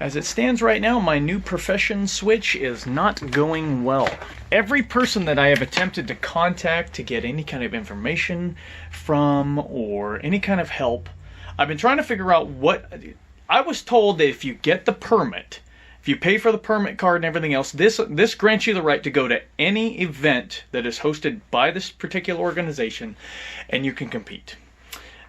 As it stands right now, my new profession switch is not going well. Every person that I have attempted to contact to get any kind of information from or any kind of help, I've been trying to figure out what... I was told that if you get the permit, if you pay for the permit card and everything else, this grants you the right to go to any event that is hosted by this particular organization, and you can compete.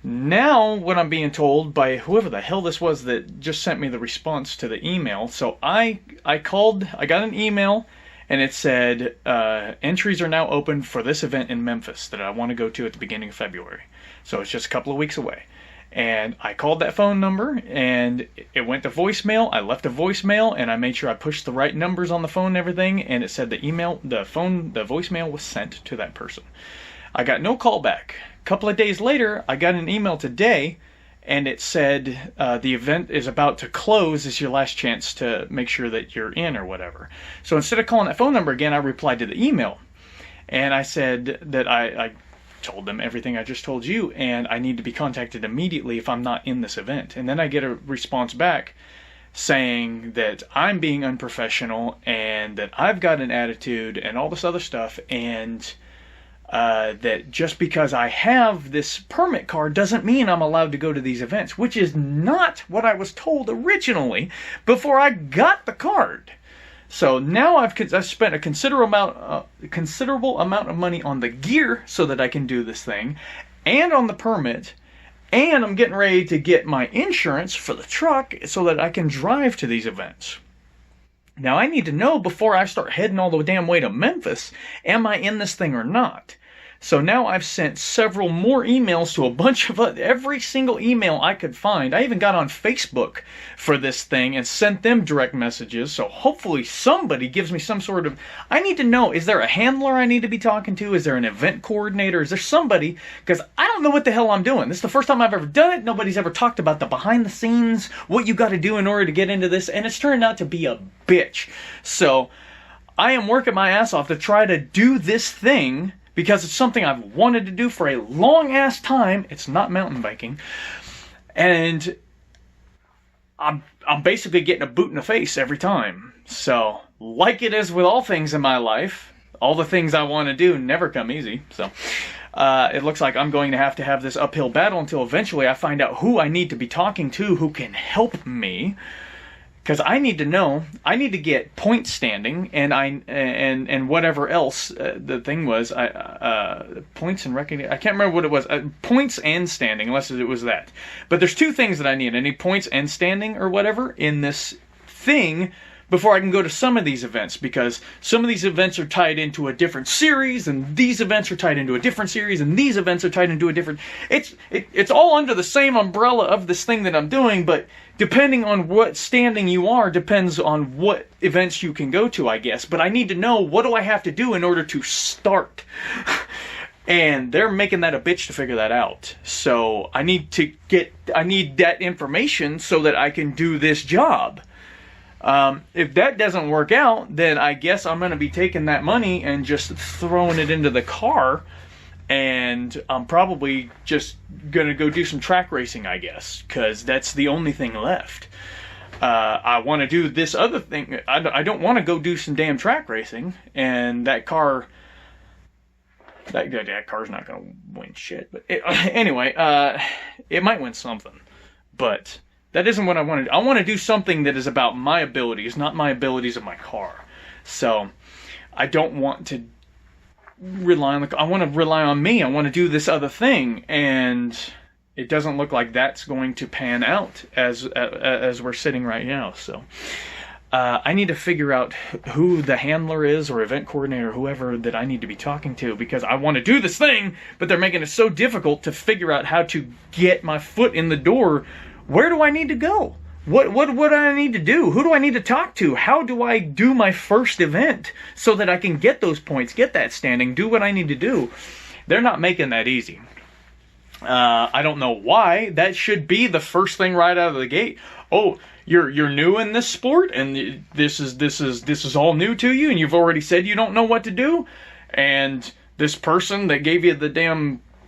Now, what I'm being told by whoever the hell this was that just sent me the response to the email, so I called, I got an email, and it said, entries are now open for this event in Memphis that I want to go to at the beginning of February. So it's just a couple of weeks away. And I called that phone number, and it went to voicemail. I left a voicemail, and I made sure I pushed the right numbers on the phone and everything, and it said the voicemail was sent to that person. I got no call back. A couple of days later, I got an email today, and it said the event is about to close. It's your last chance to make sure that you're in or whatever. So instead of calling that phone number again, I replied to the email. And I said that I told them everything I just told you, and I need to be contacted immediately if I'm not in this event. And then I get a response back saying that I'm being unprofessional and that I've got an attitude and all this other stuff, and that just because I have this permit card doesn't mean I'm allowed to go to these events, which is not what I was told originally before I got the card. So now I've spent a considerable amount of money on the gear so that I can do this thing, and on the permit, and I'm getting ready to get my insurance for the truck so that I can drive to these events. Now I need to know before I start heading all the damn way to Memphis, am I in this thing or not? So now I've sent several more emails to a bunch of every single email I could find. I even got on Facebook for this thing and sent them direct messages. So hopefully somebody gives me some sort of... I need to know, is there a handler I need to be talking to? Is there an event coordinator? Is there somebody? Because I don't know what the hell I'm doing. This is the first time I've ever done it. Nobody's ever talked about the behind the scenes, what you got to do in order to get into this. And it's turned out to be a bitch. So I am working my ass off to try to do this thing, because it's something I've wanted to do for a long-ass time. It's not mountain biking. And I'm basically getting a boot in the face every time. So, like it is with all things in my life, all the things I want to do never come easy. So, it looks like I'm going to have this uphill battle until eventually I find out who I need to be talking to who can help me. Because I need to know, I need to get point standing, and whatever else the thing was, points and recognition. I can't remember what it was. Points and standing, unless it was that. But there's two things that I need. I need points and standing or whatever in this thing before I can go to some of these events, because some of these events are tied into a different series, and these events are tied into a different series, and these events are tied into a different... It's all under the same umbrella of this thing that I'm doing, but depending on what standing you are, depends on what events you can go to, I guess. But I need to know, what do I have to do in order to start? And they're making that a bitch to figure that out. So I need that information so that I can do this job. If that doesn't work out, then I guess I'm going to be taking that money and just throwing it into the car, and I'm probably just going to go do some track racing, I guess, because that's the only thing left. I want to do this other thing. I don't want to go do some damn track racing, and that car... That car's not going to win shit. But anyway, it might win something, but... that isn't what I want to do. I want to do something that is about my abilities, not my abilities of my car. So, I don't want to rely on I want to rely on me. I want to do this other thing, and it doesn't look like that's going to pan out as we're sitting right now. So, I need to figure out who the handler is, or event coordinator, whoever that I need to be talking to, because I want to do this thing, but they're making it so difficult to figure out how to get my foot in the door. Where do I need to go? What do I need to do? Who do I need to talk to? How do I do my first event so that I can get those points, get that standing, do what I need to do? They're not making that easy. I don't know why. That should be the first thing right out of the gate. Oh, you're new in this sport, and this is all new to you, and you've already said you don't know what to do, and this person that gave you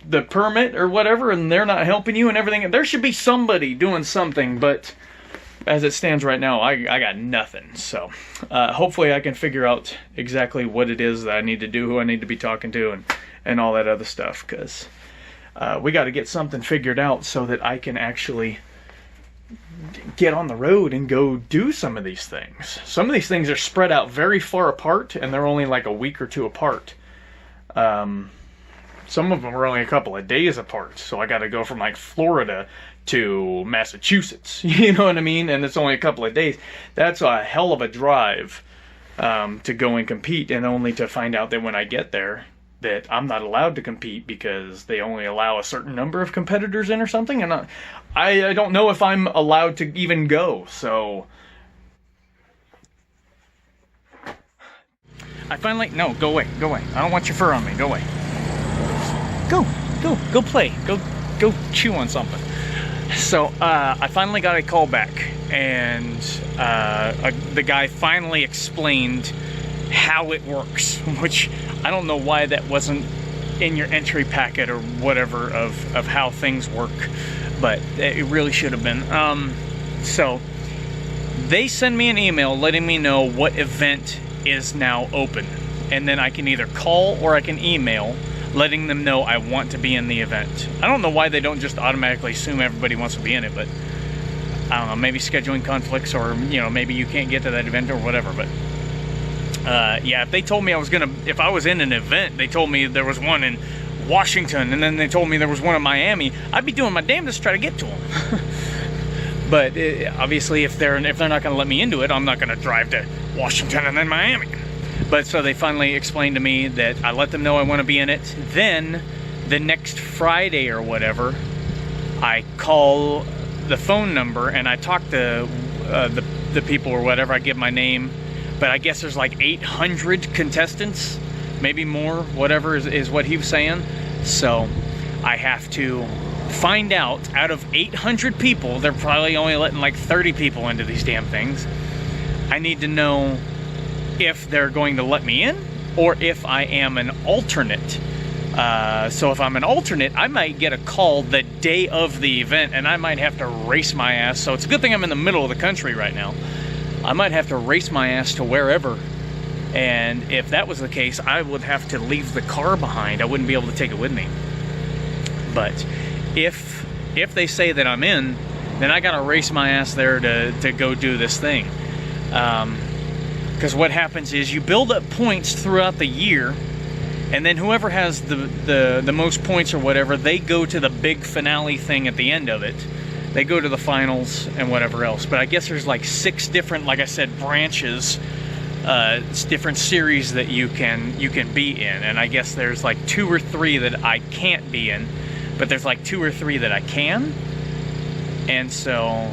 the permit or whatever, and they're not helping you and everything. There should be somebody doing something, but as it stands right now, I got nothing. So hopefully I can figure out exactly what it is that I need to do, who I need to be talking to, and all that other stuff, because we got to get something figured out so that I can actually get on the road and go do some of these things. Some of these things are spread out very far apart, and they're only like a week or two apart. Some of them are only a couple of days apart, so I got to go from like Florida to Massachusetts, you know what I mean? And it's only a couple of days. That's a hell of a drive to go and compete, and only to find out that when I get there that I'm not allowed to compete because they only allow a certain number of competitors in or something, and I don't know if I'm allowed to even go. So I finally, no, go away, I don't want your fur on me, go away. Go play, go chew on something. So I finally got a call back, and the guy finally explained how it works, which I don't know why that wasn't in your entry packet or whatever of how things work, but it really should have been. So they send me an email letting me know what event is now open, and then I can either call or I can email letting them know I want to be in the event. I don't know why they don't just automatically assume everybody wants to be in it, but I don't know, maybe scheduling conflicts, or maybe you can't get to that event or whatever. But yeah, if they told me if I was in an event, they told me there was one in Washington, and then they told me there was one in Miami, I'd be doing my damnedest to try to get to them. But obviously, if they're not going to let me into it, I'm not going to drive to Washington and then Miami. But so they finally explained to me that I let them know I want to be in it. Then the next Friday or whatever, I call the phone number and I talk to the people or whatever. I give my name, but I guess there's like 800 contestants, maybe more, whatever is what he was saying. So I have to find out of 800 people, they're probably only letting like 30 people into these damn things. I need to know if they're going to let me in, or if I am an alternate. So if I'm an alternate, I might get a call the day of the event, and I might have to race my ass. So it's a good thing I'm in the middle of the country right now. I might have to race my ass to wherever, and if that was the case, I would have to leave the car behind. I wouldn't be able to take it with me. But if they say that I'm in, then I gotta race my ass there to go do this thing. Because what happens is you build up points throughout the year, and then whoever has the most points or whatever, they go to the big finale thing at the end of it. They go to the finals and whatever else. But I guess there's like 6 different, like I said, branches, different series that you can be in. And I guess there's like 2 or 3 that I can't be in, but there's like 2 or 3 that I can. And so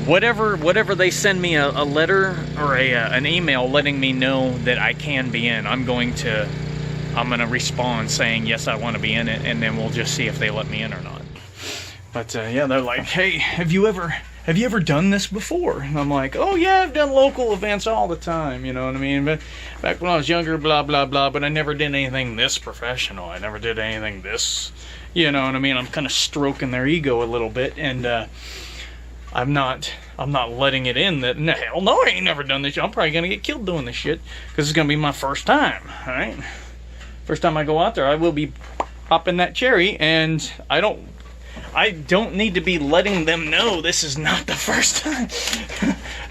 whatever they send me a letter or an email letting me know that I can be in, I'm gonna respond saying yes, I want to be in it, and then we'll just see if they let me in or not. But yeah, they're like, hey, have you ever done this before? And I'm like, oh yeah, I've done local events all the time, you know what I mean? But back when I was younger, blah blah blah, but I never did anything this professional. I never did anything this, you know what I mean? I'm kind of stroking their ego a little bit, and I'm not letting it in that, hell no, I ain't never done this shit. I'm probably gonna get killed doing this shit, because it's gonna be my first time, alright? First time I go out there, I will be popping that cherry, and I don't need to be letting them know this is not the first time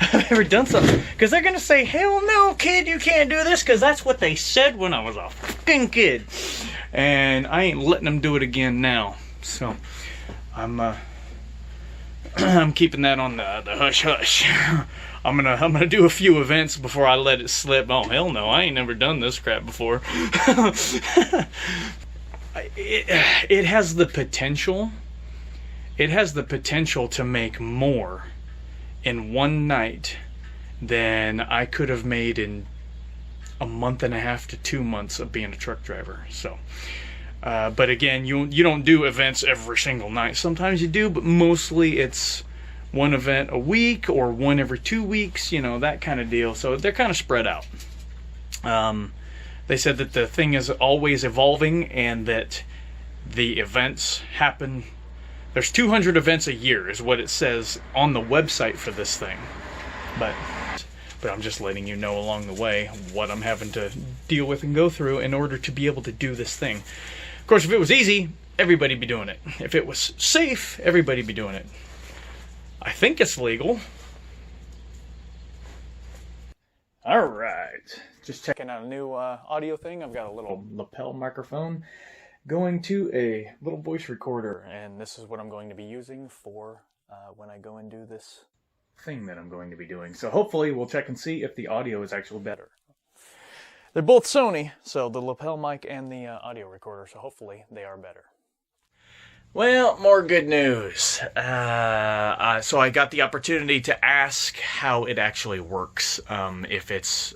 I've ever done something. Because they're gonna say, hell no, kid, you can't do this, because that's what they said when I was a fucking kid. And I ain't letting them do it again now. So, I'm keeping that on the hush hush. I'm gonna do a few events before I let it slip. Oh hell no, I ain't never done this crap before. It has the potential. It has the potential to make more in one night than I could have made in a month and a half to 2 months of being a truck driver. So. But again, you don't do events every single night. Sometimes you do, but mostly it's one event a week or one every 2 weeks, you know, that kind of deal. So they're kind of spread out. They said that the thing is always evolving, and that the events happen There's 200 events a year is what it says on the website for this thing. But I'm just letting you know along the way what I'm having to deal with and go through in order to be able to do this thing. Of course, if it was easy, everybody'd be doing it. If it was safe, everybody'd be doing it. I think it's legal. All right. Just checking out a new audio thing. I've got a little lapel microphone going to a little voice recorder, and this is what I'm going to be using for when I go and do this thing that I'm going to be doing. So hopefully we'll check and see if the audio is actually better. They're both Sony, so the lapel mic and the audio recorder, so hopefully they are better. Well, more good news. So I got the opportunity to ask how it actually works. If it's,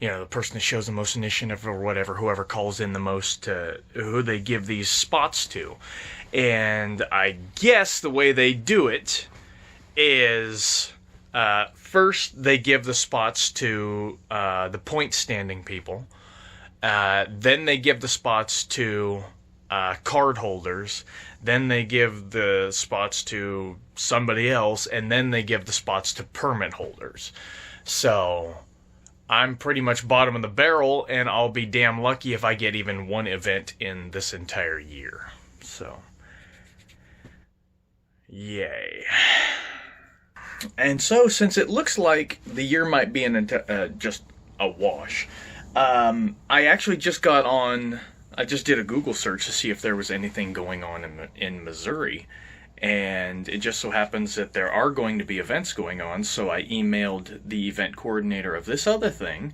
the person that shows the most initiative or whatever, whoever calls in the most, who they give these spots to. And I guess the way they do it is, first they give the spots to the point standing people. Then they give the spots to card holders, then they give the spots to somebody else, and then they give the spots to permit holders. So I'm pretty much bottom of the barrel, and I'll be damn lucky if I get even one event in this entire year. So, yay. And so, since it looks like the year might be just a wash, I actually just got on. I just did a Google search to see if there was anything going on in Missouri, and it just so happens that there are going to be events going on, so I emailed the event coordinator of this other thing,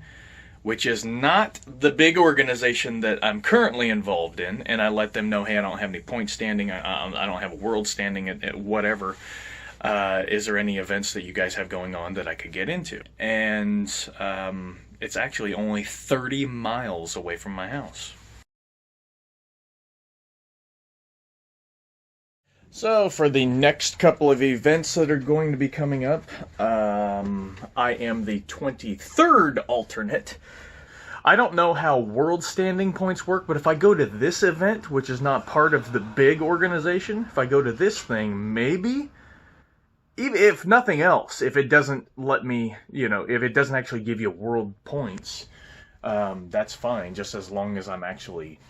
which is not the big organization that I'm currently involved in, and I let them know, hey, I don't have any point standing, I don't have a world standing at whatever. Is there any events that you guys have going on that I could get into? And it's actually only 30 miles away from my house. So for the next couple of events that are going to be coming up, I am the 23rd alternate. I don't know how world standing points work, but if I go to this event, which is not part of the big organization, if I go to this thing, maybe, even if nothing else, if it doesn't let me, if it doesn't actually give you world points, that's fine, just as long as I'm actually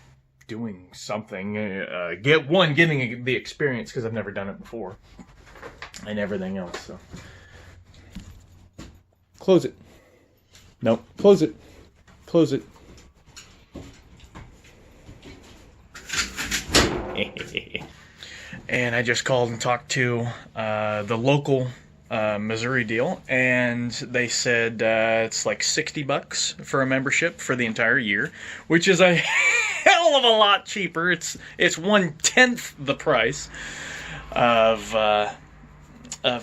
doing something, getting the experience, because I've never done it before, and everything else. So close it. Nope. Close it. Close it. And I just called and talked to the local Missouri deal, and they said it's like $60 for a membership for the entire year, which is a hell of a lot cheaper. It's 1/10 the price of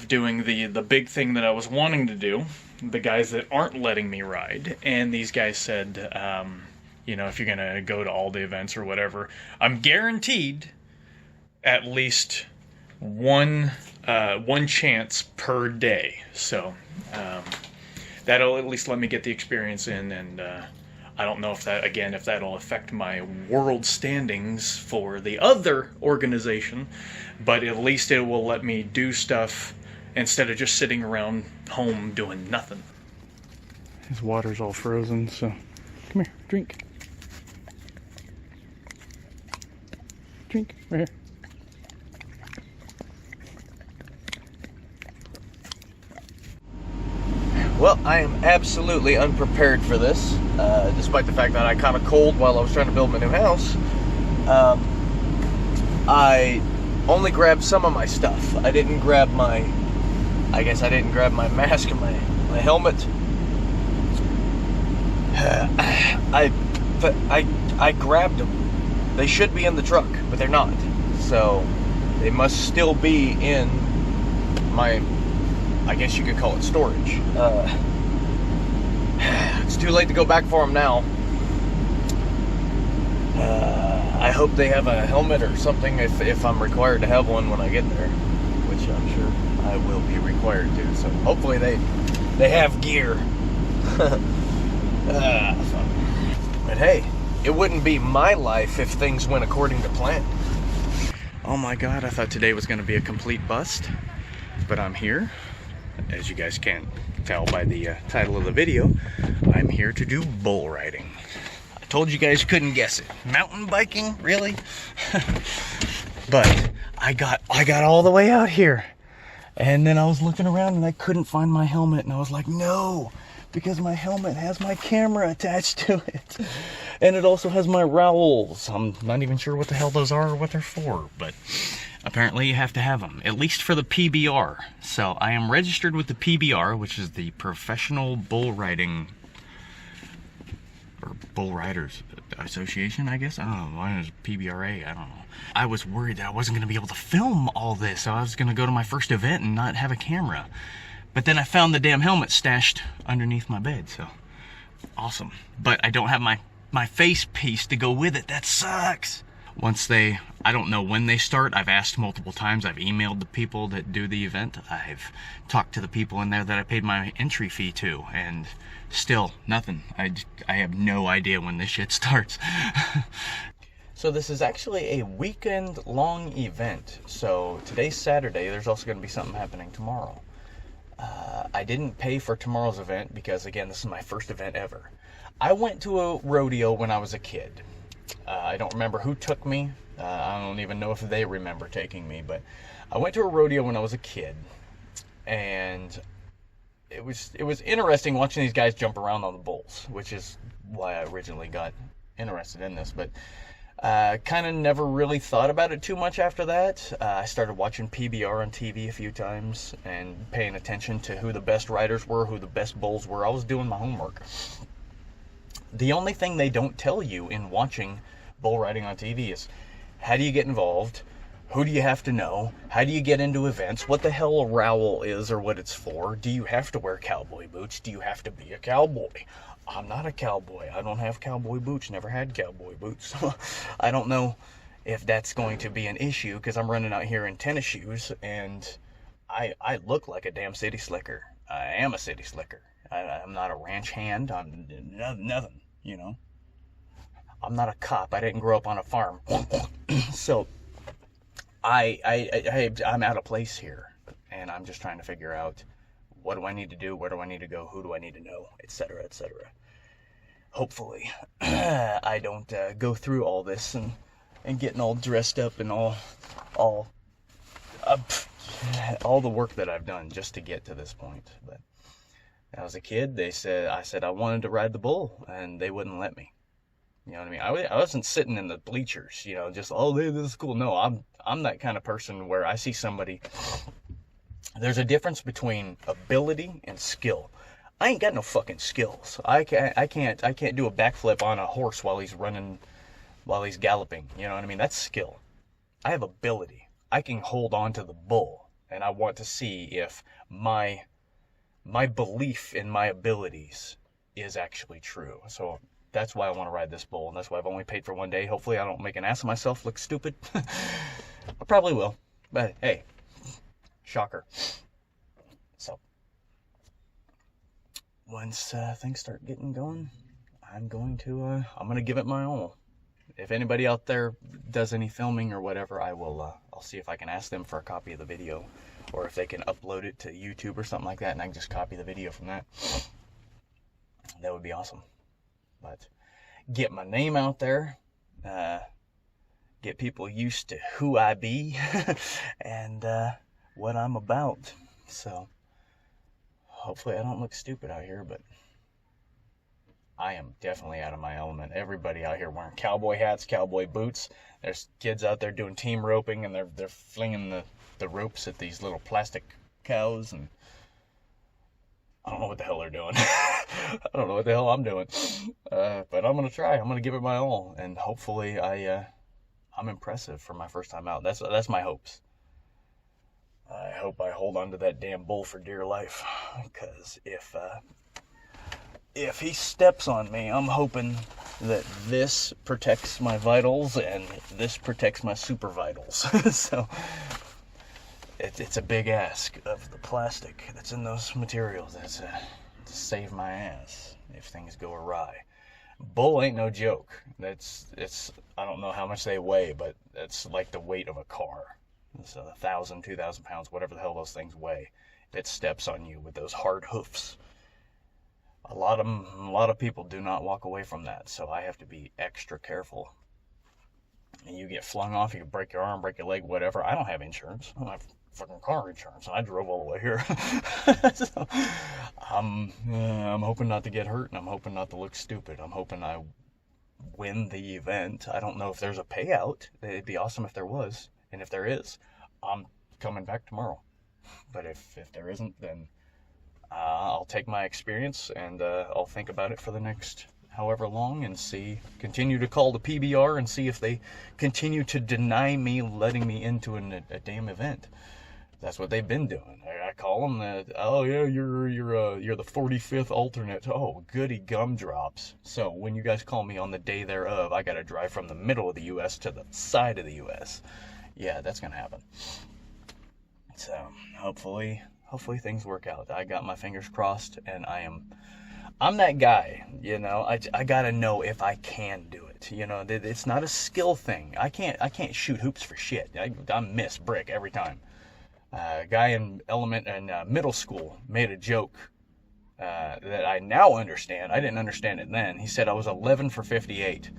doing the big thing that I was wanting to do. The guys that aren't letting me ride, and these guys said, if you're gonna go to all the events or whatever, I'm guaranteed at least one chance per day. So that'll at least let me get the experience in, and I don't know if that'll affect my world standings for the other organization, but at least it will let me do stuff instead of just sitting around home doing nothing. His water's all frozen, so come here, drink. Drink, right here. Well, I am absolutely unprepared for this, despite the fact that I caught a cold while I was trying to build my new house. I only grabbed some of my stuff. I didn't grab my mask and my helmet. I grabbed them. They should be in the truck, but they're not. So they must still be in my, I guess you could call it, storage. It's too late to go back for them now. I hope they have a helmet or something if I'm required to have one when I get there, which I'm sure I will be required to. So hopefully they have gear. But hey, it wouldn't be my life if things went according to plan. Oh my god, I thought today was going to be a complete bust, but I'm here. As you guys can tell by the title of the video, I'm here to do bull riding. I told you guys couldn't guess it. Mountain biking, really? But I got all the way out here, and then I was looking around and I couldn't find my helmet, and I was like, no, because my helmet has my camera attached to it, and it also has my rowels. I'm not even sure what the hell those are or what they're for, but apparently you have to have them, at least for the PBR. So I am registered with the PBR, which is the Professional Bull Riding, or Bull Riders Association, I guess. I don't know, mine is PBRA, I don't know. I was worried that I wasn't going to be able to film all this, so I was going to go to my first event and not have a camera. But then I found the damn helmet stashed underneath my bed, so awesome. But I don't have my face piece to go with it. That sucks. I don't know when they start. I've asked multiple times. I've emailed the people that do the event. I've talked to the people in there that I paid my entry fee to, and still nothing. I have no idea when this shit starts. So this is actually a weekend-long event. So today's Saturday. There's also going to be something happening tomorrow. I didn't pay for tomorrow's event because, again, this is my first event ever. I went to a rodeo when I was a kid. I don't remember who took me. I don't even know if they remember taking me, but I went to a rodeo when I was a kid, and it was interesting watching these guys jump around on the bulls, which is why I originally got interested in this, but kind of never really thought about it too much after that. I started watching PBR on TV a few times and paying attention to who the best riders were, who the best bulls were. I was doing my homework. The only thing they don't tell you in watching bull riding on TV is, how do you get involved? Who do you have to know? How do you get into events? What the hell a rowel is or what it's for? Do you have to wear cowboy boots? Do you have to be a cowboy? I'm not a cowboy. I don't have cowboy boots. Never had cowboy boots. I don't know if that's going to be an issue, because I'm running out here in tennis shoes, and I look like a damn city slicker. I am a city slicker. I'm not a ranch hand. I'm nothing, you know. I'm not a cop. I didn't grow up on a farm. So I'm out of place here, and I'm just trying to figure out, what do I need to do? Where do I need to go? Who do I need to know? Etc., etc. Hopefully, I don't go through all this and getting all dressed up and all the work that I've done just to get to this point. But as a kid, I said I wanted to ride the bull, and they wouldn't let me. You know what I mean? I wasn't sitting in the bleachers, you know, just, oh, this is cool. No, I'm that kind of person where I see somebody. There's a difference between ability and skill. I ain't got no fucking skills. I can't do a backflip on a horse while he's galloping. You know what I mean? That's skill. I have ability. I can hold on to the bull, and I want to see if my belief in my abilities is actually true. So that's why I want to ride this bull, and that's why I've only paid for one day. Hopefully I don't make an ass of myself, look stupid. I probably will, but hey, shocker. So once things start getting going, I'm going to give it my all. If anybody out there does any filming or whatever, I'll see if I can ask them for a copy of the video, or if they can upload it to YouTube or something like that, and I can just copy the video from that. That would be awesome. But get my name out there, get people used to who I be, and what I'm about. So hopefully I don't look stupid out here, but I am definitely out of my element. Everybody out here wearing cowboy hats, cowboy boots. There's kids out there doing team roping, and they're flinging the ropes at these little plastic cows, and I don't know what the hell they're doing. I don't know what the hell I'm doing. But I'm going to try. I'm going to give it my all, and hopefully I'm impressive for my first time out. That's my hopes. I hope I hold on to that damn bull for dear life, because if he steps on me, I'm hoping that this protects my vitals and this protects my super vitals. So it's a big ask of the plastic that's in those materials. That's to save my ass if things go awry. Bull ain't no joke. It's I don't know how much they weigh, but it's like the weight of a car. It's 1,000, 2,000 pounds, whatever the hell those things weigh. It steps on you with those hard hoofs. A lot of people do not walk away from that, so I have to be extra careful. And you get flung off, you break your arm, break your leg, whatever. I don't have insurance. I don't have fucking car insurance, and I drove all the way here. So, I'm hoping not to get hurt, and I'm hoping not to look stupid. I'm hoping I win the event. I don't know if there's a payout. It'd be awesome if there was, and if there is, I'm coming back tomorrow. But if there isn't, then I'll take my experience and I'll think about it for the next however long and continue to call the PBR and see if they continue to deny me letting me into a damn event. That's what they've been doing. I call them that. Oh yeah, you're the 45th alternate. Oh, goody gumdrops. So when you guys call me on the day thereof, I gotta drive from the middle of the U.S. to the side of the U.S. Yeah, that's gonna happen. So hopefully things work out. I got my fingers crossed, and I'm that guy, you know. I gotta know if I can do it. You know, it's not a skill thing. I can't shoot hoops for shit. I miss brick every time. A guy in middle school made a joke that I now understand. I didn't understand it then. He said I was 11 for 58.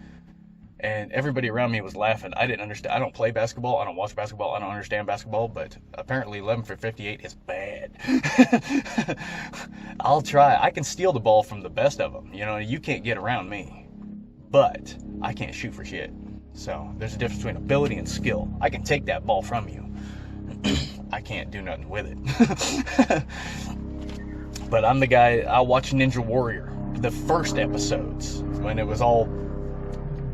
And everybody around me was laughing. I didn't understand. I don't play basketball. I don't watch basketball. I don't understand basketball. But apparently 11 for 58 is bad. I'll try. I can steal the ball from the best of them. You know, you can't get around me. But I can't shoot for shit. So there's a difference between ability and skill. I can take that ball from you. I can't do nothing with it. But I'm the guy. I'll watch Ninja Warrior. The first episodes when it was all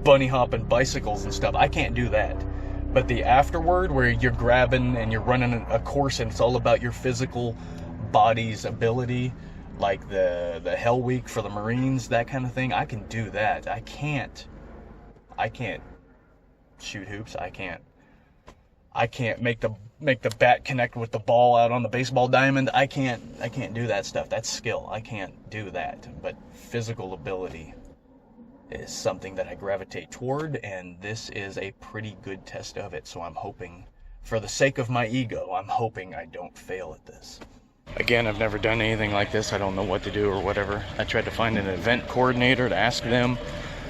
bunny hopping bicycles and stuff. I can't do that. But the afterward, where you're grabbing and you're running a course and it's all about your physical body's ability, like the Hell Week for the Marines, that kind of thing, I can do that. I can't shoot hoops. I can't make the bat connect with the ball out on the baseball diamond. I can't do that stuff. That's skill. I can't do that. But physical ability is something that I gravitate toward, and this is a pretty good test of it. So I'm hoping, for the sake of my ego, I'm hoping I don't fail at this. Again, I've never done anything like this. I don't know what to do or whatever. I tried to find an event coordinator to ask them.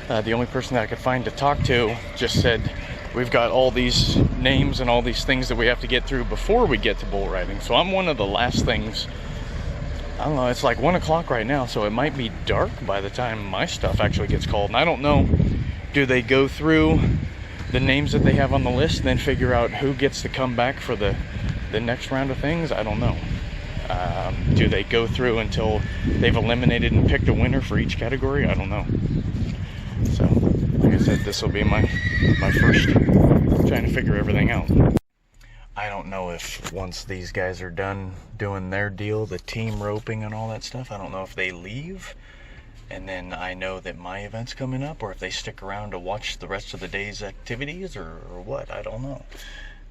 The only person that I could find to talk to just said, we've got all these names and all these things that we have to get through before we get to bull riding. So I'm one of the last things. I don't know, it's like 1 o'clock right now, so it might be dark by the time my stuff actually gets called. And I don't know, do they go through the names that they have on the list and then figure out who gets to come back for the next round of things? I don't know. Do they go through until they've eliminated and picked a winner for each category? I don't know. So, like I said, this will be my first trying to figure everything out. I don't know if once these guys are done doing their deal, the team roping and all that stuff, I don't know if they leave and then I know that my event's coming up, or if they stick around to watch the rest of the day's activities, or what. I don't know.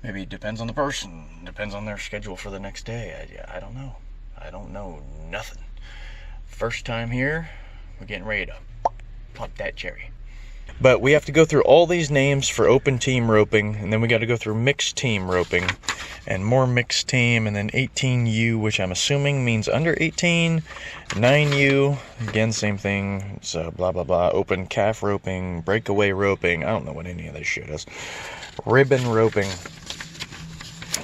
Maybe it depends on the person, depends on their schedule for the next day. I don't know. I don't know nothing. First time here, we're getting ready to pop that cherry. But we have to go through all these names for open team roping, and then we got to go through mixed team roping, and more mixed team, and then 18U, which I'm assuming means under 18, 9U, again, same thing, so blah, blah, blah, open calf roping, breakaway roping, I don't know what any of this shit is, ribbon roping,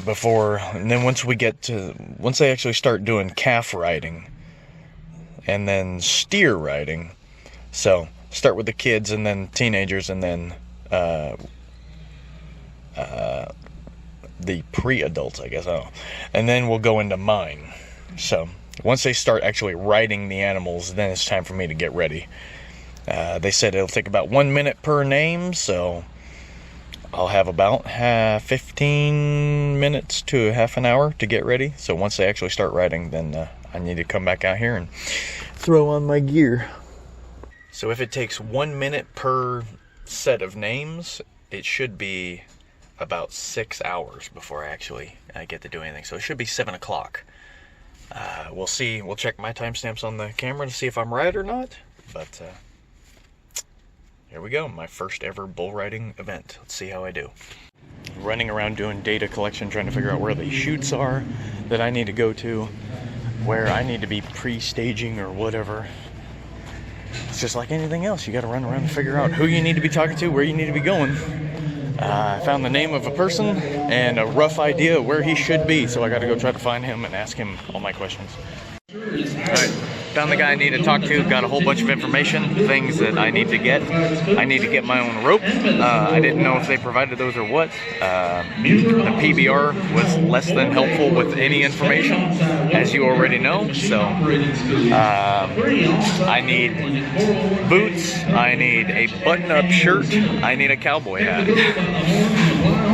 and then once they actually start doing calf riding, and then steer riding, so start with the kids and then teenagers and then the pre-adults, I guess. And then we'll go into mine. So once they start actually riding the animals, then it's time for me to get ready. They said it'll take about 1 minute per name, so I'll have about 15 minutes to half an hour to get ready. So once they actually start riding, then I need to come back out here and throw on my gear. So if it takes 1 minute per set of names, it should be about 6 hours before I get to do anything. So it should be 7 o'clock. We'll see. We'll check my timestamps on the camera to see if I'm right or not. But here we go, my first ever bull riding event. Let's see how I do. Running around doing data collection, trying to figure out where the chutes are that I need to go to, where I need to be pre-staging or whatever. It's just like anything else. You got to run around and figure out who you need to be talking to, where you need to be going. I found the name of a person and a rough idea of where he should be, so I got to go try to find him and ask him all my questions. Alright, found the guy I need to talk to, got a whole bunch of information, things that I need to get. I need to get my own rope. I didn't know if they provided those or what. The PBR was less than helpful with any information, as you already know. So, I need boots, I need a button-up shirt, I need a cowboy hat.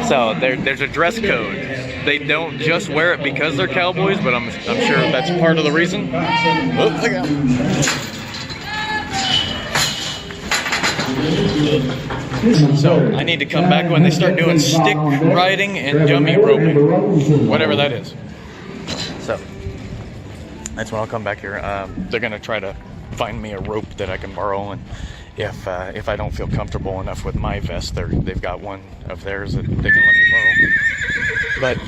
So, there's a dress code. They don't just wear it because they're cowboys, but I'm sure that's part of the reason. Oh, look out. So I need to come back when they start doing stick riding and dummy roping, whatever that is. So that's when I'll come back here. They're gonna try to find me a rope that I can borrow, and if I don't feel comfortable enough with my vest, they've got one of theirs that they can let me borrow. But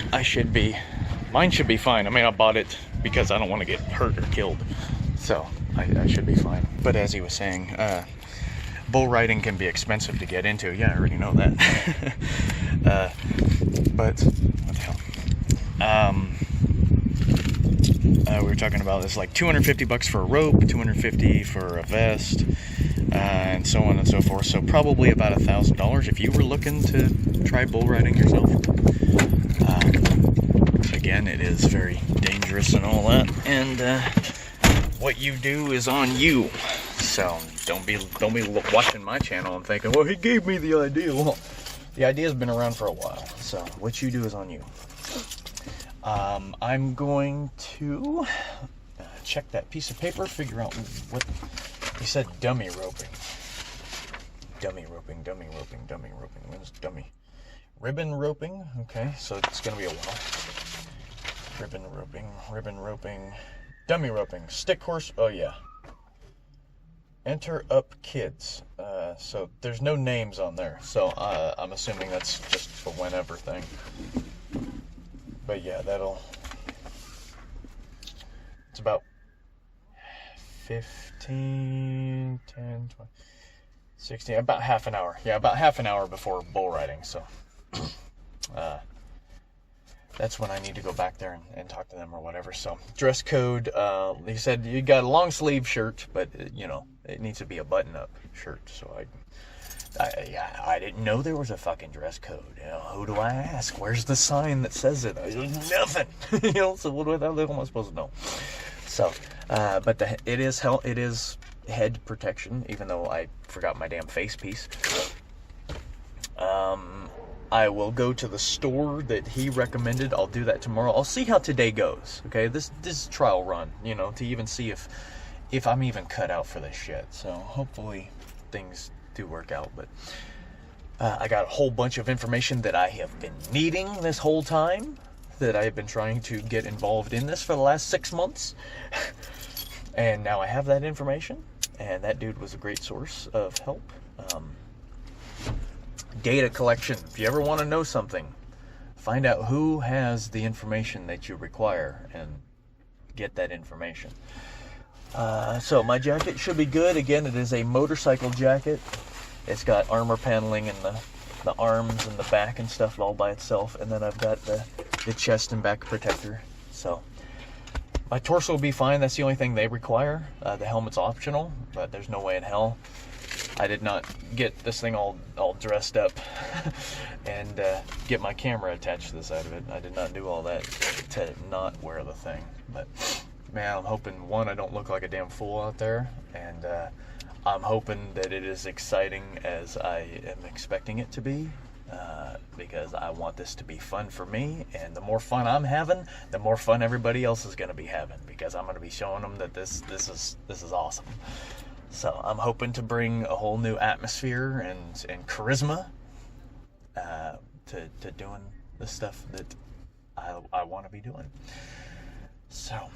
mine should be fine. I mean, I bought it because I don't want to get hurt or killed. So, I should be fine. But as he was saying, bull riding can be expensive to get into. Yeah, I already know that. But, what the hell? We were talking about this, like $250 for a rope, $250 for a vest, and so on and so forth. So probably about $1,000 if you were looking to try bull riding yourself. Again, it is very dangerous and all that, and what you do is on you. So don't be watching my channel and thinking, well, he gave me the idea. Well, the idea's been around for a while. So what you do is on you. I'm going to check that piece of paper, figure out what he said. Dummy roping. When's dummy? Ribbon roping. Okay, so it's gonna be a while. Ribbon roping, dummy roping, stick horse. Oh yeah. Enter up kids. So there's no names on there. So I'm assuming that's just a whenever thing. But yeah, it's about 15, 10, 20, 16, about half an hour. Yeah, about half an hour before bull riding. So, that's when I need to go back there and talk to them or whatever. So, dress code, he said you got a long sleeve shirt, but, it needs to be a button-up shirt. So, I didn't know there was a fucking dress code. Who do I ask? Where's the sign that says it? Nothing. So what the hell am I supposed to know? So, but it is head protection, even though I forgot my damn face piece. I will go to the store that he recommended. I'll do that tomorrow. I'll see how today goes. Okay, this is a trial run, to even see if I'm even cut out for this shit. So hopefully things do work out. But I got a whole bunch of information that I have been needing this whole time, that I have been trying to get involved in this for the last 6 months. And now I have that information, and that dude was a great source of help. Data collection. If you ever want to know something, find out who has the information that you require and get that information. So my jacket should be good. Again, it is a motorcycle jacket. It's got armor paneling in the arms and the back and stuff all by itself. And then I've got the chest and back protector. So my torso will be fine. That's the only thing they require. The helmet's optional, but there's no way in hell I did not get this thing all dressed up and get my camera attached to the side of it. I did not do all that to not wear the thing. But man, I'm hoping, one, I don't look like a damn fool out there, and I'm hoping that it is exciting as I am expecting it to be, because I want this to be fun for me, and the more fun I'm having, the more fun everybody else is going to be having, because I'm going to be showing them that this is awesome. So I'm hoping to bring a whole new atmosphere and charisma to doing the stuff that I want to be doing. So,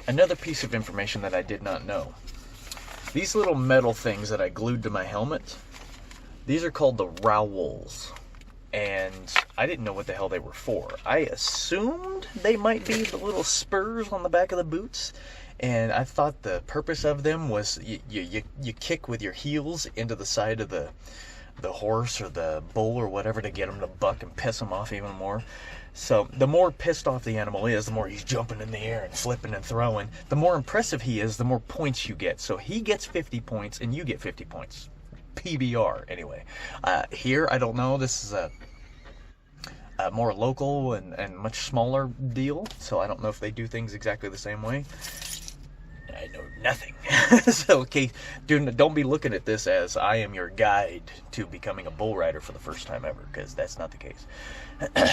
another piece of information that I did not know. These little metal things that I glued to my helmet, these are called the rowels. And I didn't know what the hell they were for. I assumed they might be the little spurs on the back of the boots. And I thought the purpose of them was you kick with your heels into the side of the horse or the bull or whatever to get him to buck and piss him off even more. So the more pissed off the animal is, the more he's jumping in the air and flipping and throwing. The more impressive he is, the more points you get. So he gets 50 points and you get 50 points. PBR, anyway. Here, I don't know. This is a more local and much smaller deal. So I don't know if they do things exactly the same way. I know nothing. So, okay, dude, don't be looking at this as I am your guide to becoming a bull rider for the first time ever, because that's not the case.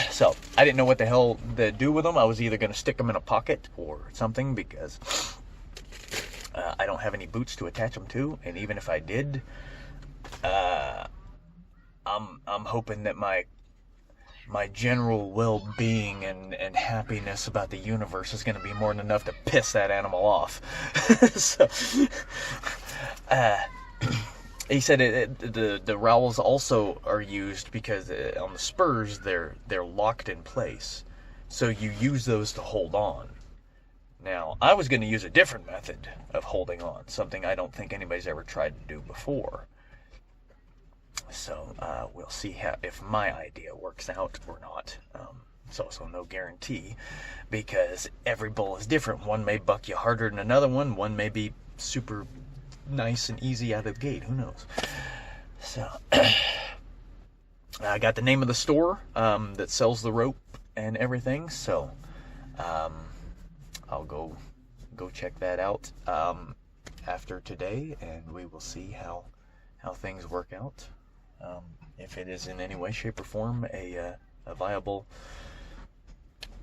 So, I didn't know what the hell to do with them. I was either going to stick them in a pocket or something, because I don't have any boots to attach them to, and even if I did, I'm hoping that my general well-being and happiness about the universe is going to be more than enough to piss that animal off. So, he said the rowels also are used because on the spurs they're locked in place, so you use those to hold on. Now, I was going to use a different method of holding on, something I don't think anybody's ever tried to do before. So we'll see if my idea works out or not. It's also no guarantee, because every bull is different. One may buck you harder than another one. One may be super nice and easy out of the gate. Who knows? So I got the name of the store that sells the rope and everything. So I'll go check that out after today, and we will see how things work out. If it is in any way, shape, or form a viable...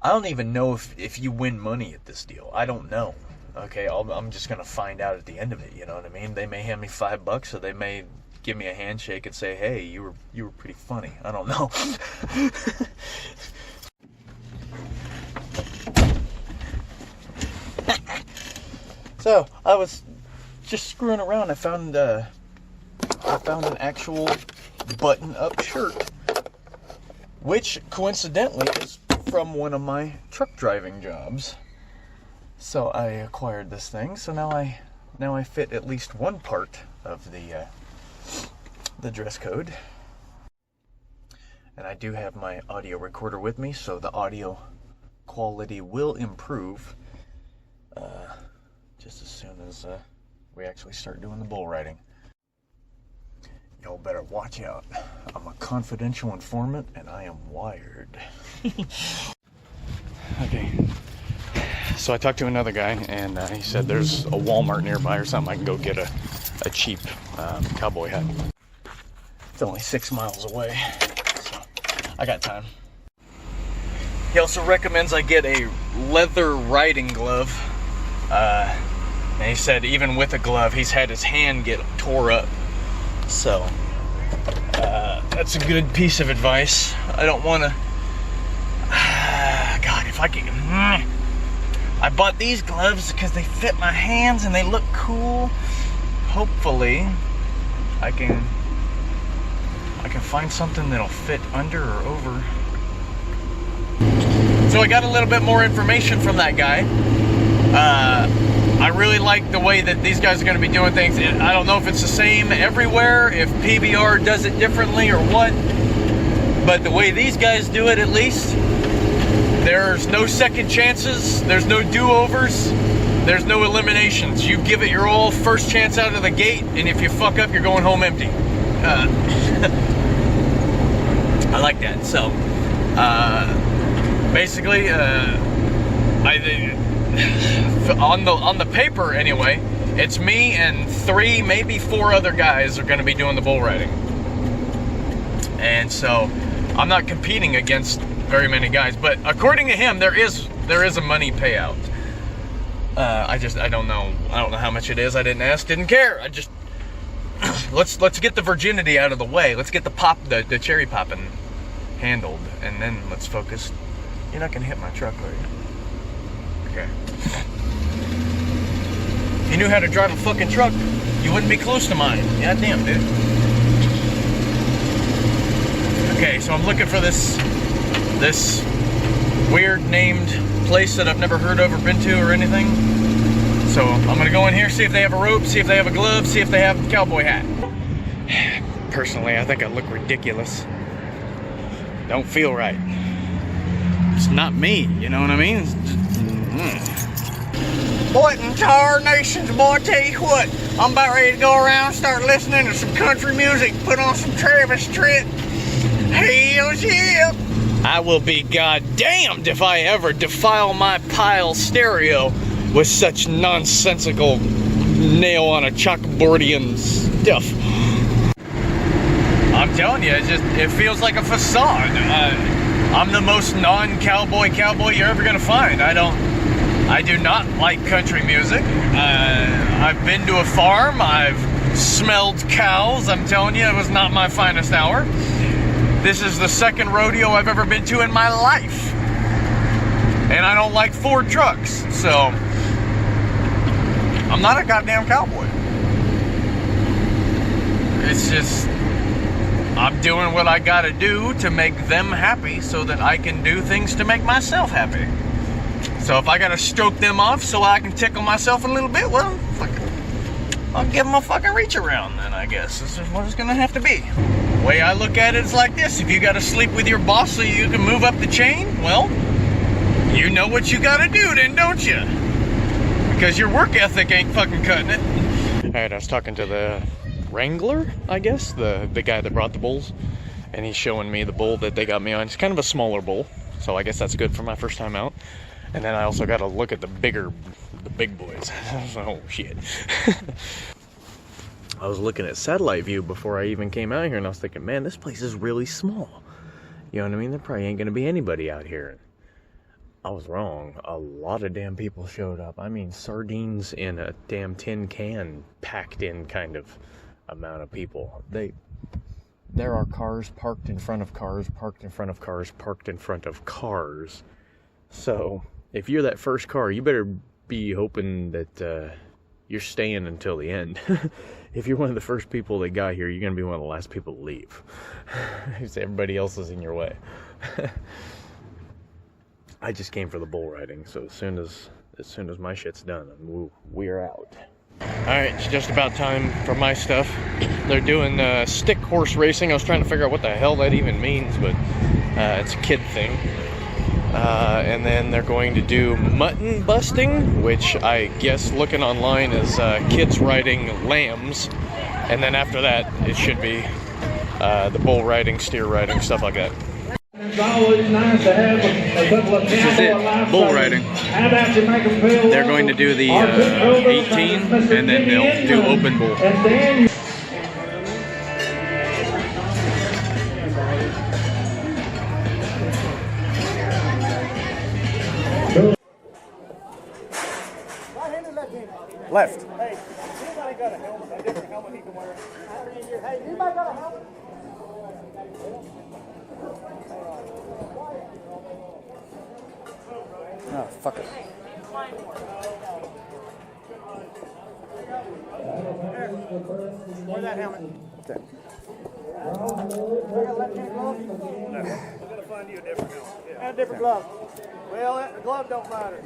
I don't even know if you win money at this deal. I don't know. Okay, I'm just going to find out at the end of it, you know what I mean? They may hand me $5, or they may give me a handshake and say, hey, you were pretty funny. I don't know. So, I was just screwing around. I found an actual button-up shirt, which coincidentally is from one of my truck driving jobs. So I acquired this thing. So now I fit at least one part of the dress code, and I do have my audio recorder with me, so the audio quality will improve just as soon as we actually start doing the bull riding. Y'all better watch out. I'm a confidential informant, and I am wired. Okay. So I talked to another guy, and he said there's a Walmart nearby or something. I can go get a cheap cowboy hat. It's only 6 miles away, so I got time. He also recommends I get a leather riding glove. And he said even with a glove, he's had his hand get tore up. So, that's a good piece of advice. I don't want to... God, if I can... I bought these gloves because they fit my hands and they look cool. Hopefully, I can find something that'll fit under or over. So I got a little bit more information from that guy. I really like the way that these guys are going to be doing things. I don't know if it's the same everywhere, if PBR does it differently or what, but the way these guys do it, at least, there's no second chances, there's no do-overs, there's no eliminations. You give it your all, first chance out of the gate, and if you fuck up, you're going home empty. I like that. So, basically, on the paper anyway, it's me and 3, maybe 4 other guys are going to be doing the bull riding. And so I'm not competing against very many guys, but according to him, there is a money payout. I don't know how much it is. I didn't ask, didn't care. I just let's get the virginity out of the way. Let's get the cherry popping handled, and then let's focus. You're not gonna hit my truck, are you? Okay. you knew how to drive a fucking truck, you wouldn't be close to mine. Goddamn, dude. Okay, so I'm looking for this weird named place that I've never heard of or been to or anything. So I'm gonna go in here, see if they have a rope, see if they have a glove, see if they have a cowboy hat. Personally, I think I look ridiculous. Don't feel right. It's not me, you know what I mean? What in tarnations, boy, tell you what, I'm about ready to go around and start listening to some country music, put on some Travis Tritt. Hells yeah! I will be goddamned if I ever defile my pile stereo with such nonsensical nail on a chalkboardian stuff. I'm telling you, it feels like a facade. I'm the most non-cowboy you're ever gonna find. I do not like country music. I've been to a farm, I've smelled cows. I'm telling you, it was not my finest hour. This is the second rodeo I've ever been to in my life. And I don't like Ford trucks, so I'm not a goddamn cowboy. It's just, I'm doing what I gotta do to make them happy so that I can do things to make myself happy. So if I gotta stroke them off so I can tickle myself a little bit, well, fuck it. I'll give them a fucking reach around then, I guess. This is what it's gonna have to be. The way I look at it is like this. If you gotta sleep with your boss so you can move up the chain, well, you know what you gotta do then, don't you? Because your work ethic ain't fucking cutting it. Alright, I was talking to the wrangler, I guess, the guy that brought the bulls, and he's showing me the bull that they got me on. It's kind of a smaller bull, so I guess that's good for my first time out. And then I also got to look at the big boys. Oh shit. I was looking at satellite view before I even came out here, and I was thinking, man, this place is really small. You know what I mean? There probably ain't gonna be anybody out here. I was wrong. A lot of damn people showed up. I mean, sardines in a damn tin can, packed in kind of amount of people. There are cars parked in front of cars, parked in front of cars, parked in front of cars. So if you're that first car, you better be hoping that you're staying until the end. If you're one of the first people that got here, you're going to be one of the last people to leave. Because everybody else is in your way. I just came for the bull riding, so as soon as my shit's done, we're out. Alright, it's just about time for my stuff. They're doing stick horse racing. I was trying to figure out what the hell that even means, but it's a kid thing. And then they're going to do mutton busting, which I guess looking online is kids riding lambs. And then after that, it should be the bull riding, steer riding, stuff like that. It's always nice to have a couple of This is it, bull riding. They're going to do the 18, and then they'll do open bull. Left. Hey, anybody got a helmet? A different helmet he can wear? Hey, anybody got a helmet? Oh, fuck it. Wear that helmet. Okay. I got left-hand glove. We're gonna find you a different helmet. Yeah. And a different glove. Well, the glove don't matter.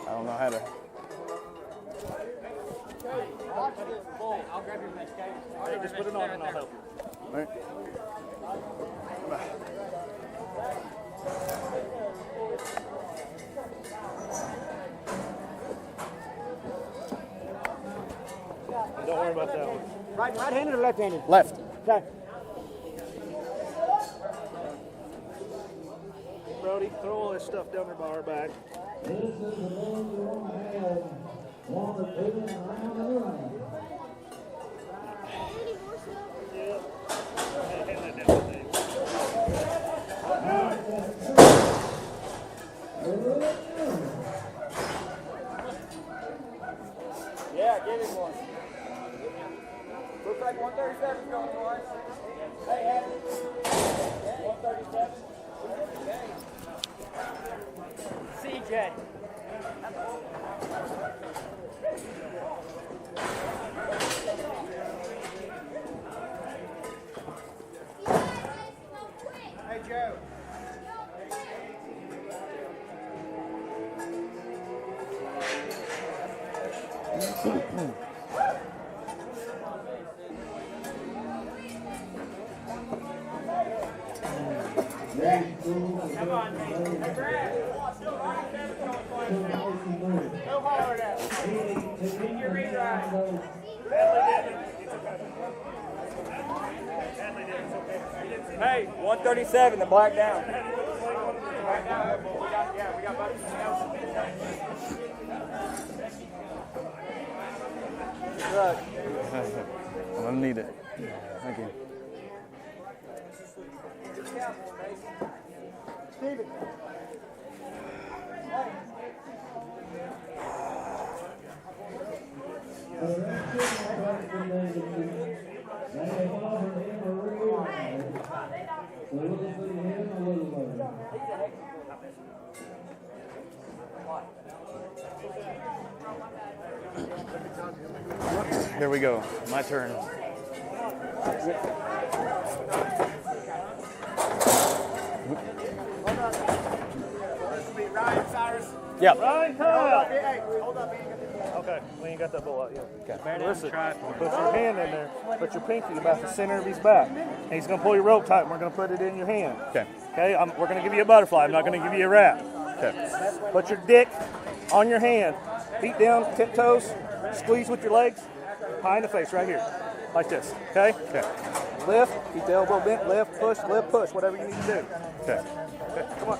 I don't know how to. I'll grab your next game. Hey, just put it on and I'll help you. All right. Don't worry about that one. Right-handed or left-handed? Left. Okay. Brody, throw all this stuff down there by our back. Yeah, give him one. Looks like 137 going twice. Hey, 137. Jed. Hey, Joe. Come on, Nate. Hey, Brad. Go hard at it. Get your read right. Hey, 137, the black down. Black down. Yeah, we got buttons. Look. I don't need it. Thank you. Steven. Here we go. My turn. Ryan Cyrus. Yep. Ryan, hey, hold up. Okay, we ain't got that bull out yet. Okay. Listen, put your hand in there. Put your pinky about the center of his back. And he's going to pull your rope tight, and we're going to put it in your hand. Okay. Okay, we're going to give you a butterfly. I'm not going to give you a wrap. Okay. Put your dick on your hand. Feet down, tiptoes. Squeeze with your legs. Pie in the face right here. Like this. Okay? Okay. Lift. Keep the elbow bent. Lift, push, whatever you need to do. Okay. Okay, come on.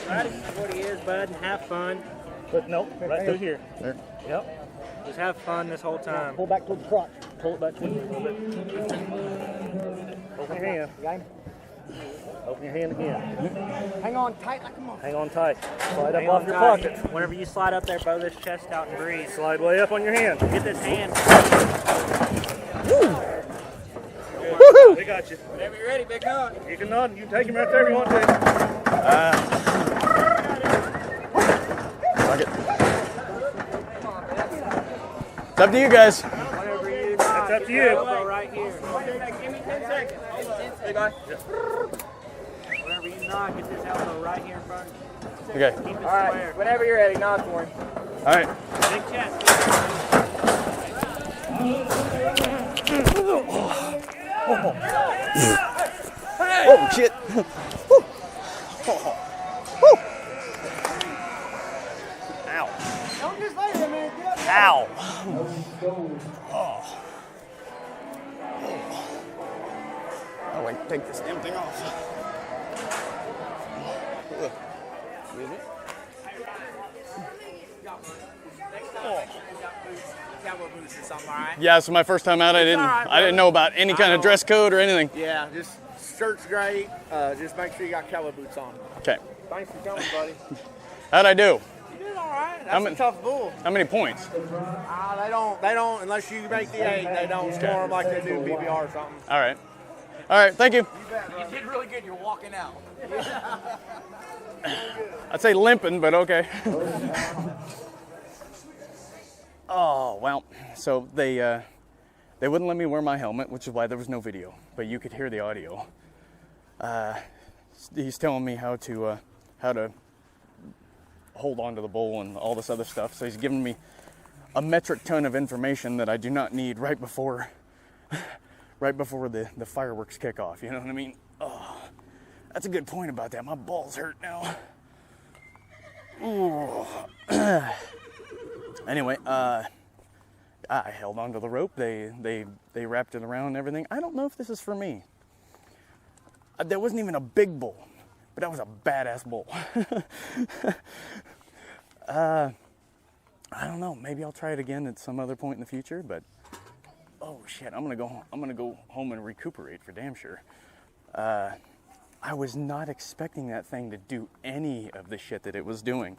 Practice what he is, bud, and have fun. But nope, right through here. There. Yep. Just have fun this whole time. Pull back towards the crotch. Pull it back towards you a little bit. Open your hand. Open your hand again. Hang on tight like a monkey. Hang on tight. Slide up Hang off on your tight. pocket. Whenever you slide up there, bow this chest out and breathe. Slide way up on your hand. Get this hand. Woohoo! They got you. Whenever you're ready, big hug. You can nod. You can take him right there if you want to. Fuck it. It's up to you guys. Whenever you It's nod, up get to your you. elbow right here. Give me 10 seconds. Hey, guys. Whenever you nod, get this elbow right here in front of you. Okay. Keep it All right, square. whenever you're ready, nod for him. All right. Big chest. Oh shit. Ow. Don't just lay there, man. Get up. Ow. Oh, wait, take this damn thing off. Excuse me. Cowboy boots or something, all right? Yeah, so my first time out, I didn't know about any kind of dress code or anything. Yeah, just shirt's great. Just make sure you got cowboy boots on. Okay. Thanks for coming, buddy. How'd I do? You did all right. That's a tough bull. How many points? They don't, unless you make the 8, they don't score them like they do PBR or something. All right. All right, thank you. You did really good. You're walking out. I'd say limping, but okay. Oh, well, so they wouldn't let me wear my helmet, which is why there was no video, but you could hear the audio. He's telling me how to hold on to the bull and all this other stuff. So he's giving me a metric ton of information that I do not need right before the fireworks kick off. You know what I mean? Oh, that's a good point about that. My balls hurt now. Anyway, I held onto the rope. They wrapped it around and everything. I don't know if this is for me. There wasn't even a big bull, but that was a badass bull. I don't know. Maybe I'll try it again at some other point in the future. But oh shit, I'm gonna go home and recuperate for damn sure. I was not expecting that thing to do any of the shit that it was doing.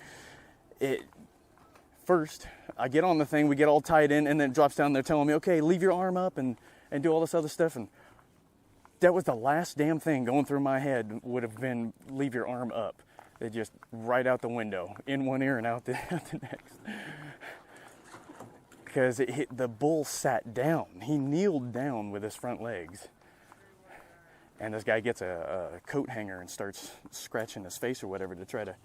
First, I get on the thing, we get all tied in, and then it drops down there telling me, okay, leave your arm up and do all this other stuff. And that was the last damn thing going through my head would have been leave your arm up. They just right out the window, in one ear and out the next. Because the bull sat down. He kneeled down with his front legs. And this guy gets a coat hanger and starts scratching his face or whatever to try to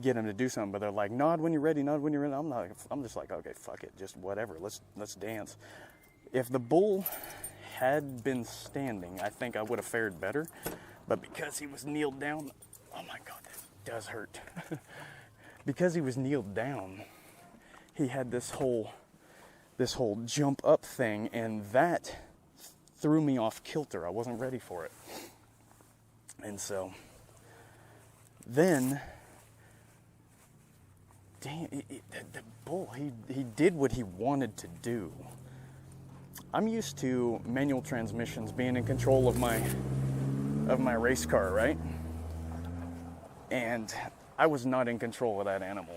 get him to do something. But they're like, nod when you're ready, nod when you're ready. I'm just like, okay, fuck it, just whatever. Let's dance. If the bull had been standing, I think I would have fared better. But because he was kneeled down, oh my God, that does hurt. Because he was kneeled down, he had this whole jump up thing, and that threw me off kilter. I wasn't ready for it. And so then, damn, the bull, he did what he wanted to do. I'm used to manual transmissions being in control of my race car, right? And I was not in control of that animal.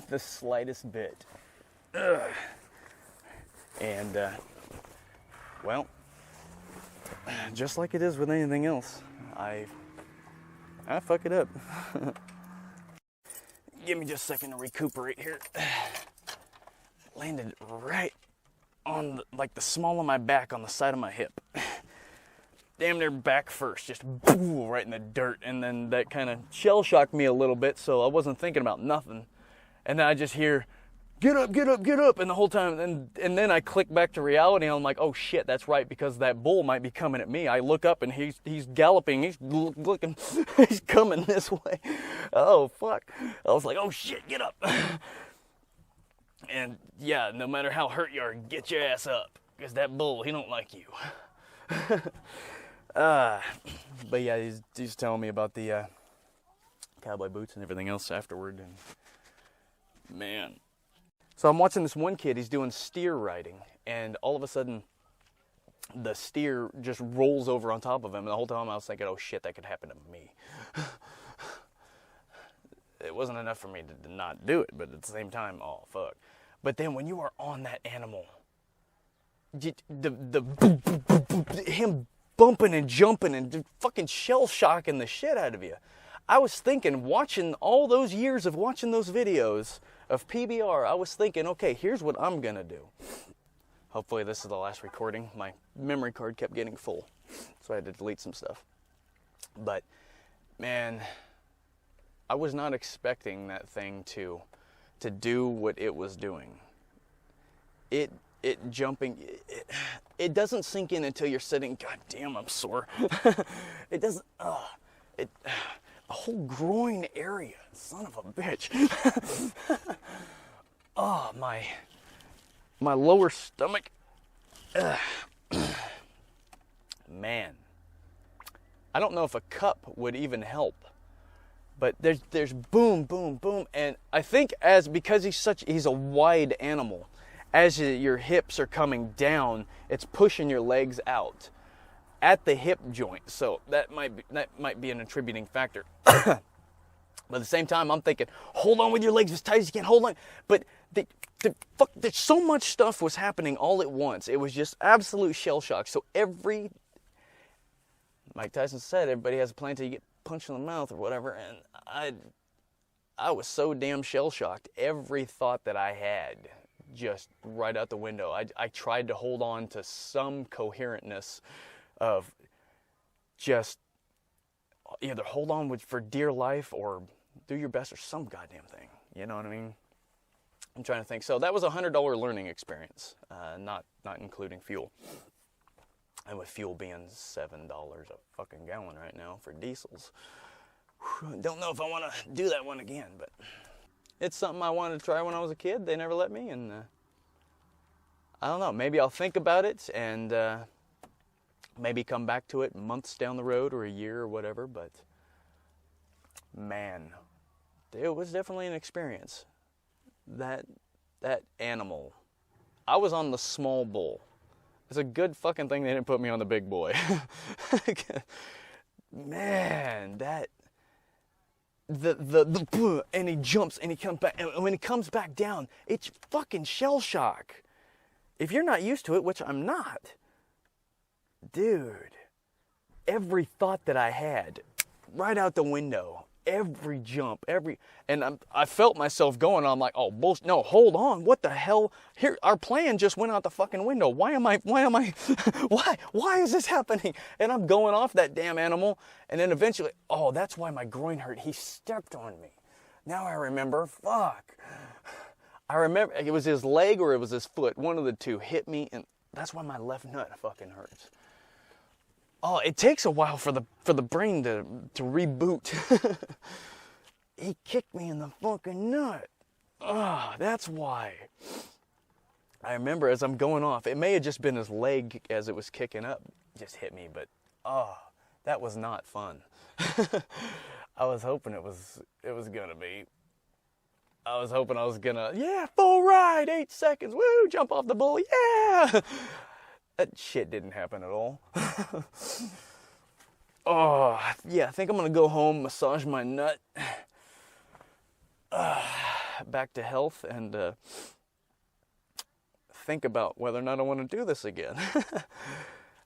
The slightest bit. Ugh. And, well, just like it is with anything else, I fuck it up. Give me just a second to recuperate here. Landed right on the small of my back on the side of my hip. Damn near back first, just boom, right in the dirt. And then that kind of shell shocked me a little bit, so I wasn't thinking about nothing. And then I just hear, get up, get up, get up. And the whole time, and then I click back to reality, and I'm like, oh shit, that's right, because that bull might be coming at me. I look up and he's galloping, he's looking, he's coming this way. Oh fuck. I was like, oh shit, get up. And yeah, no matter how hurt you are, get your ass up, because that bull, he don't like you. But yeah, he's telling me about the cowboy boots and everything else afterward, and man. So I'm watching this one kid, he's doing steer riding, and all of a sudden, the steer just rolls over on top of him, and the whole time I was thinking, oh shit, that could happen to me. It wasn't enough for me to not do it, but at the same time, oh fuck. But then when you are on that animal, him bumping and jumping and fucking shell shocking the shit out of you. I was thinking, watching all those years of watching those videos of PBR, I was thinking, okay, here's what I'm gonna do. Hopefully this is the last recording. My memory card kept getting full, so I had to delete some stuff. But man, I was not expecting that thing to do what it was doing. It jumping, it doesn't sink in until you're sitting. God damn, I'm sore. It doesn't. A whole groin area, son of a bitch. Oh, my lower stomach. Man, I don't know if a cup would even help. But there's boom, boom, boom, and I think because he's a wide animal, as your hips are coming down, it's pushing your legs out at the hip joint. So that might be an attributing factor. But at the same time, I'm thinking, hold on with your legs as tight as you can, hold on. But there's so much stuff was happening all at once. It was just absolute shell shock. So Mike Tyson said, everybody has a plan till you get punched in the mouth or whatever, and I was so damn shell-shocked. Every thought that I had just right out the window. I tried to hold on to some coherentness of just either hold on for dear life or do your best or some goddamn thing. You know what I mean? I'm trying to think. So that was a $100 learning experience, not including fuel. And with fuel being $7 a fucking gallon right now for diesels, don't know if I want to do that one again, but it's something I wanted to try when I was a kid. They never let me, and I don't know. Maybe I'll think about it and maybe come back to it months down the road or a year or whatever, but man, it was definitely an experience. That animal. I was on the small bull. It's a good fucking thing they didn't put me on the big boy. Man, and he jumps and he comes back, and when he comes back down, it's fucking shell shock. If you're not used to it, which I'm not, dude, every thought that I had, right out the window. Every jump, and I felt myself going. I'm like, oh bullshit! No, hold on. What the hell? Here, our plan just went out the fucking window. Why am I? Why is this happening? And I'm going off that damn animal. And then eventually, oh, that's why my groin hurt. He stepped on me. Now I remember. Fuck. I remember it was his leg or it was his foot. One of the two hit me, and that's why my left nut fucking hurts. Oh, it takes a while for the brain to reboot. He kicked me in the fucking nut. Oh, that's why. I remember as I'm going off, it may have just been his leg as it was kicking up, just hit me, but oh, that was not fun. I was hoping it was gonna be. I was hoping I was gonna, yeah, full ride, 8 seconds, woo, jump off the bull, yeah. That shit didn't happen at all. Oh, yeah, I think I'm going to go home, massage my nut. Back to health and think about whether or not I want to do this again.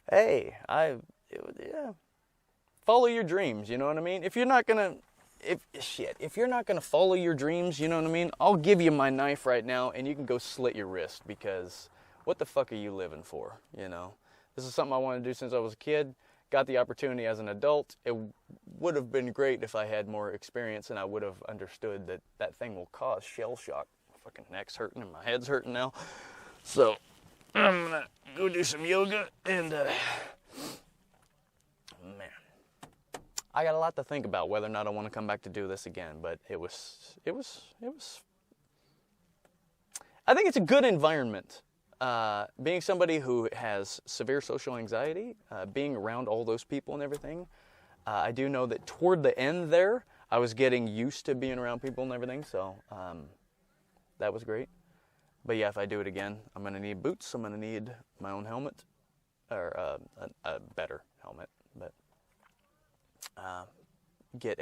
Hey, yeah. Follow your dreams, you know what I mean? If you're not going to, if you're not going to follow your dreams, you know what I mean? I'll give you my knife right now and you can go slit your wrist because what the fuck are you living for, you know? This is something I wanted to do since I was a kid. Got the opportunity as an adult. It would have been great if I had more experience and I would have understood that that thing will cause shell shock. My fucking neck's hurting and my head's hurting now. So, I'm gonna go do some yoga and, man. I got a lot to think about whether or not I want to come back to do this again, but it was, I think it's a good environment. Being somebody who has severe social anxiety, being around all those people and everything, I do know that toward the end there, I was getting used to being around people and everything, so that was great. But yeah, if I do it again, I'm going to need boots, I'm going to need my own helmet, or a better helmet, but get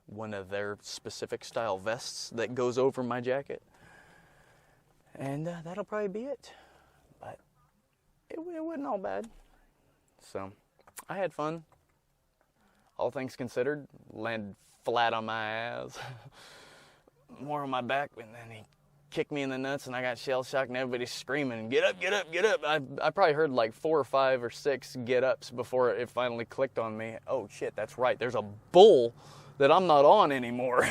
one of their specific style vests that goes over my jacket, and that'll probably be it. But it wasn't all bad. So, I had fun. All things considered, landed flat on my ass. More on my back, and then he kicked me in the nuts, and I got shell shocked, and everybody's screaming, get up, get up, get up. I probably heard like 4 or 5 or 6 get ups before it finally clicked on me. Oh shit, that's right. There's a bull that I'm not on anymore.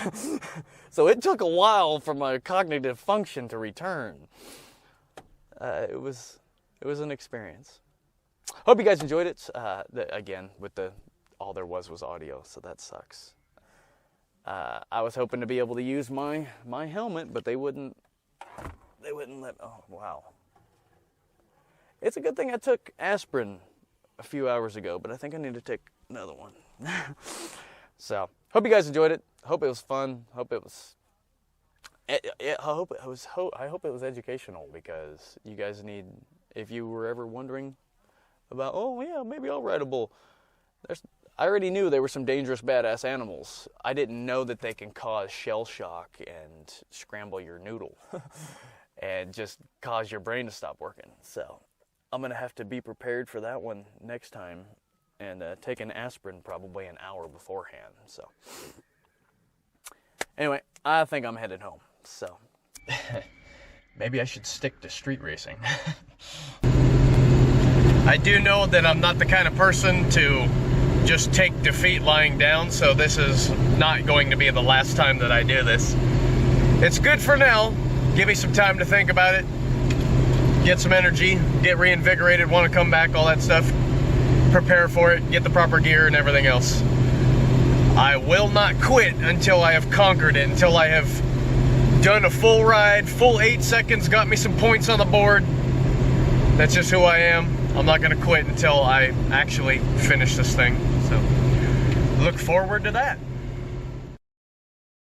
So it took a while for my cognitive function to return. It was an experience. Hope you guys enjoyed it. Again, with all there was audio, so that sucks. I was hoping to be able to use my helmet, but they wouldn't let. Oh wow! It's a good thing I took aspirin a few hours ago, but I think I need to take another one. So hope you guys enjoyed it. Hope it was fun. Hope it was. I hope it was educational because you guys need. If you were ever wondering about, oh yeah, maybe I'll ride a bull. I already knew they were some dangerous, badass animals. I didn't know that they can cause shell shock and scramble your noodle and just cause your brain to stop working. So I'm going to have to be prepared for that one next time and take an aspirin probably an hour beforehand. So anyway, I think I'm headed home. So Maybe I should stick to street racing. I do know that I'm not the kind of person to just take defeat lying down, so this is not going to be the last time that I do this. It's good for now. Give me some time to think about it, get some energy, get reinvigorated, want to come back, all that stuff. Prepare for it, get the proper gear and everything else. I will not quit until I have conquered it, until I have done a full ride, full 8 seconds, got me some points on the board. That's just who I am. I'm not going to quit until I actually finish this thing. So, look forward to that.